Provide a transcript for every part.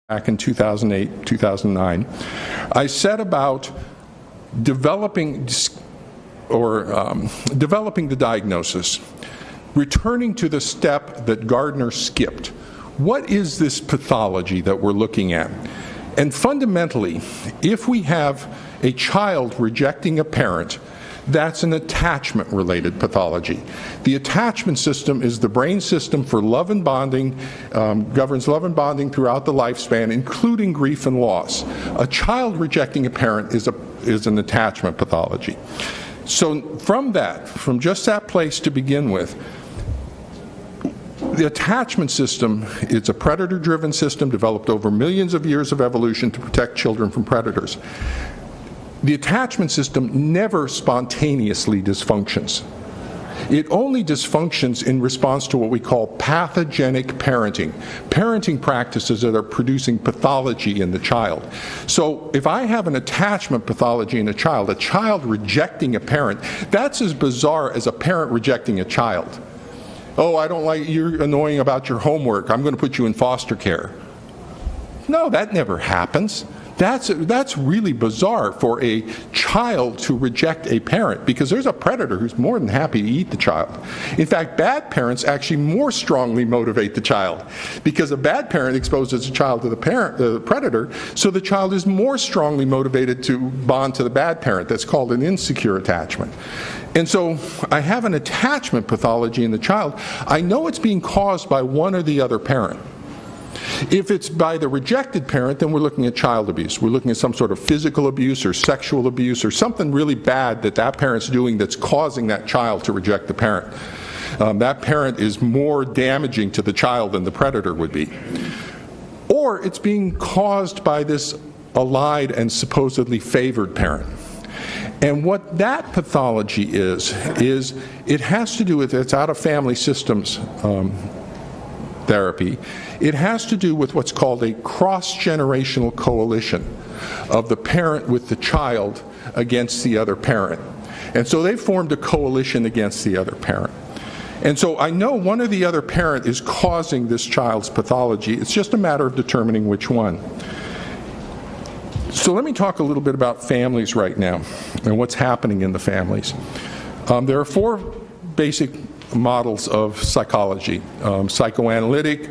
back in 2008, 2009, I set about developing the diagnosis, returning to the step that Gardner skipped. What is this pathology that we're looking at? And fundamentally, if we have a child rejecting a parent, that's an attachment-related pathology. The attachment system is the brain system for love and bonding, governs love and bonding throughout the lifespan, including grief and loss. A child rejecting a parent is an attachment pathology. So from just that place to begin with, the attachment system is a predator-driven system developed over millions of years of evolution to protect children from predators. The attachment system never spontaneously dysfunctions. It only dysfunctions in response to what we call pathogenic parenting practices that are producing pathology in the child. So if I have an attachment pathology in a child rejecting a parent, that's as bizarre as a parent rejecting a child. Oh, I don't like, you're annoying about your homework, I'm going to put you in foster care. No, that never happens. That's really bizarre for a child to reject a parent, because there's a predator who's more than happy to eat the child. In fact, bad parents actually more strongly motivate the child, because a bad parent exposes a child to the predator, so the child is more strongly motivated to bond to the bad parent. That's called an insecure attachment. And so I have an attachment pathology in the child. I know it's being caused by one or the other parent. If it's by the rejected parent, then we're looking at child abuse. We're looking at some sort of physical abuse or sexual abuse or something really bad that that parent's doing that's causing that child to reject the parent. That parent is more damaging to the child than the predator would be. Or it's being caused by this allied and supposedly favored parent. And what that pathology is it has to do with, it's out of family systems therapy. It has to do with what's called a cross-generational coalition of the parent with the child against the other parent. And so they formed a coalition against the other parent. And so I know one or the other parent is causing this child's pathology. It's just a matter of determining which one. So let me talk a little bit about families right now and what's happening in the families. There are four basic models of psychology: psychoanalytic,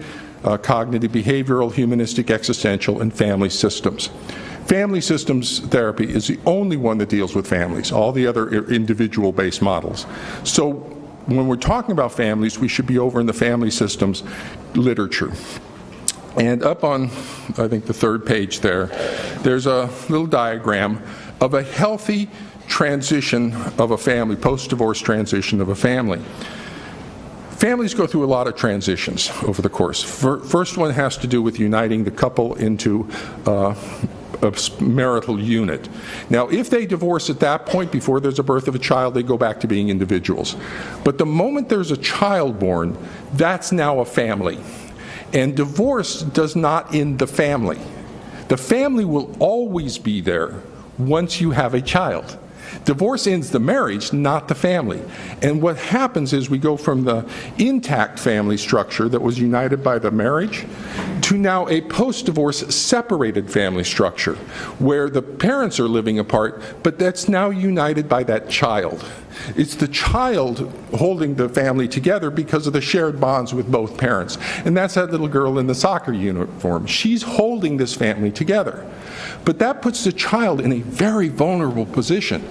cognitive behavioral, humanistic, existential, and family systems. Family systems therapy is the only one that deals with families. All the other are individual-based models. So when we're talking about families, we should be over in the family systems literature. And up on, I think, the third page there's a little diagram of a healthy transition of a family, post-divorce transition of a family. Families go through a lot of transitions over the course. First one has to do with uniting the couple into a marital unit. Now, if they divorce at that point, before there's a birth of a child, they go back to being individuals. But the moment there's a child born, that's now a family. And divorce does not end the family. The family will always be there once you have a child. Divorce ends the marriage, not the family. And what happens is we go from the intact family structure that was united by the marriage to now a post-divorce separated family structure where the parents are living apart, but that's now united by that child. It's the child holding the family together because of the shared bonds with both parents. And that's that little girl in the soccer uniform. She's holding this family together. But that puts the child in a very vulnerable position.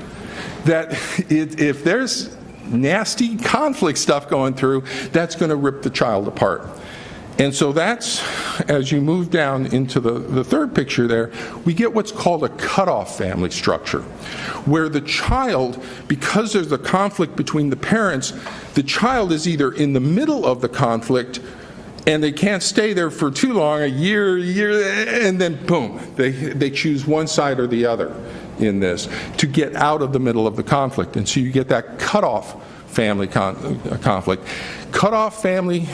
That if there's nasty conflict stuff going through, that's going to rip the child apart. And so that's, as you move down into the third picture there, we get what's called a cutoff family structure, where the child, because there's a conflict between the parents, the child is either in the middle of the conflict and they can't stay there for too long, a year, and then boom, they choose one side or the other in this to get out of the middle of the conflict. And so you get that cutoff family conflict. Cutoff family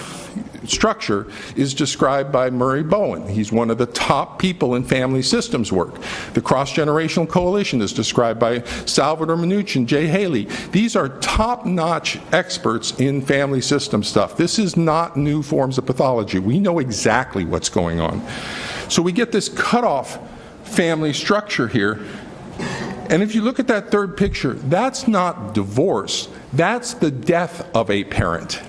structure is described by Murray Bowen. He's one of the top people in family systems work. The cross-generational coalition is described by Salvador Minuchin and Jay Haley. These are top-notch experts in family system stuff. This is not new forms of pathology. We know exactly what's going on. So we get this cutoff family structure here. And if you look at that third picture, that's not divorce, that's the death of a parent.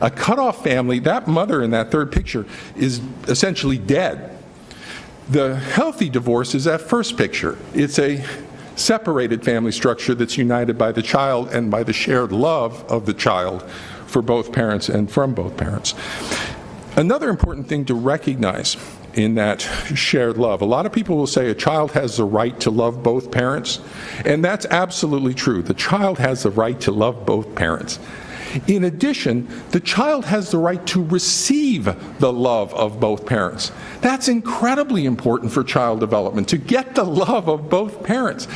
A cutoff family, that mother in that third picture is essentially dead. The healthy divorce is that first picture. It's a separated family structure that's united by the child and by the shared love of the child for both parents and from both parents. Another important thing to recognize in that shared love, a lot of people will say a child has the right to love both parents, and that's absolutely true. The child has the right to love both parents. In addition, the child has the right to receive the love of both parents. That's incredibly important for child development, to get the love of both parents.